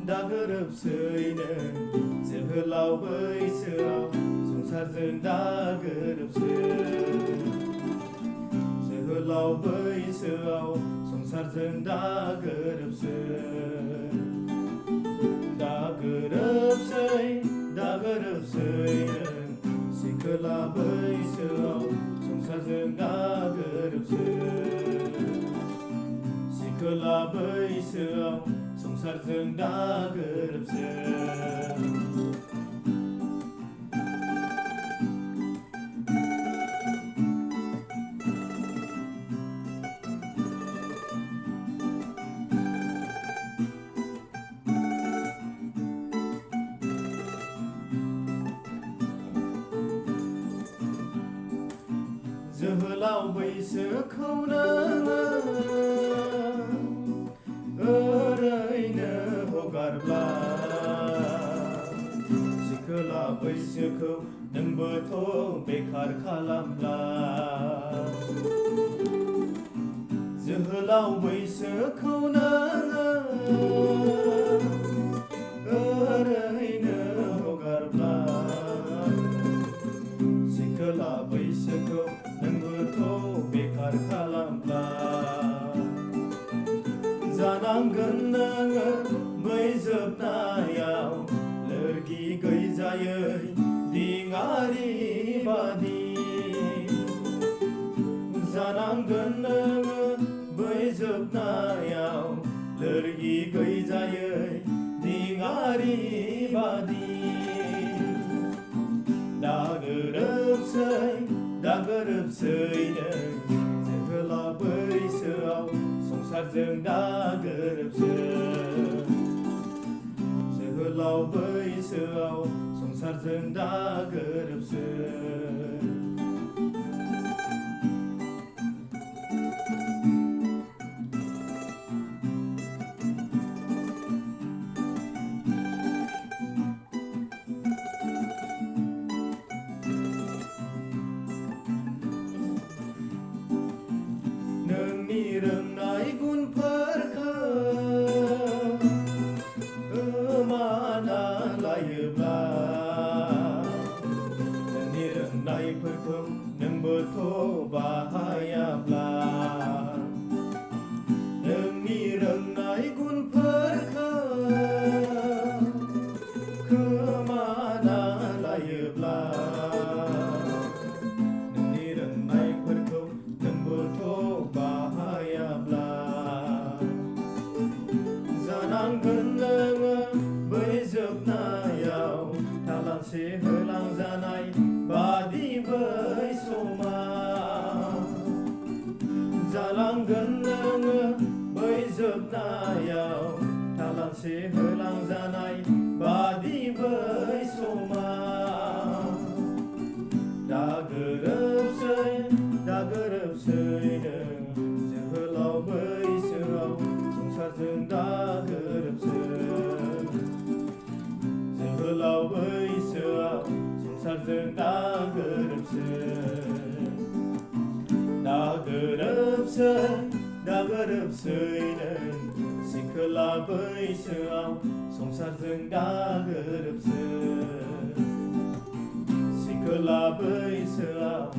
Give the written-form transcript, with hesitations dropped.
दा गोरोबसैनो जोहोलाव बैसोआव संसारजों दा गोरोबसै जोहोलाव बैसोआव संसारजों दा गोरोबसै दा गोरोबसैनो सिखोला बैसोआव संसारजों दा गोरोबसै सिखोला बैसोआव संसारजों दा गोरोबसै जोहोलाव बैसोखौ नोङो ओरैनो हगारब्ला सिखोला बैसोखौ नोंबोथ' बेखार खालामब्ला जोहोलाव बैसोखौ नोङो ओरैनो हगारब्ला सिखोला बैसोखौ नोंबोथ' बेखार खालामब्ला जानांगोन नोङो बै जोबनायाव लोरगि गैजायै दिङारि बादि जानांगोन नोङो बै जोबनायाव लोरगि गैजायै दिङारि बादि दा गोरोबसैनो जोहोलाव बैसोआव संसारजों दा गोरोबसै जोहोलाव बैसोआव संसारजों दा गोरोबसै नोंनि रोंनाय गुनफोरखौ माना लायोब्ला नोंनि रोंनायफोरखौ नोंबोथ' बाहायाब्ला नोंनि रोंनाय गुनफोरखौ खोमाना लायोब्ला नोंनि रोंनायफोरखौ नोंबोथ' बाहायाब्ला जानांगोन नोङो बै जोबनायाव थालांसे होलांजानाय बादि बै समा जालांगोन नोङो बै जोबनायाव थालांसे होलांजानाय बादि बै समा दा गोरोबसैनो जोहोलाव बैसोआव संसारजों दा गोरोबसै जोहोलाव बैसोआव संसारजों दा गोरोबसै दा गोरोबसैनो सिखोला बैसोआव संसारजों दा गोरोबसै सिखोला बैसोआव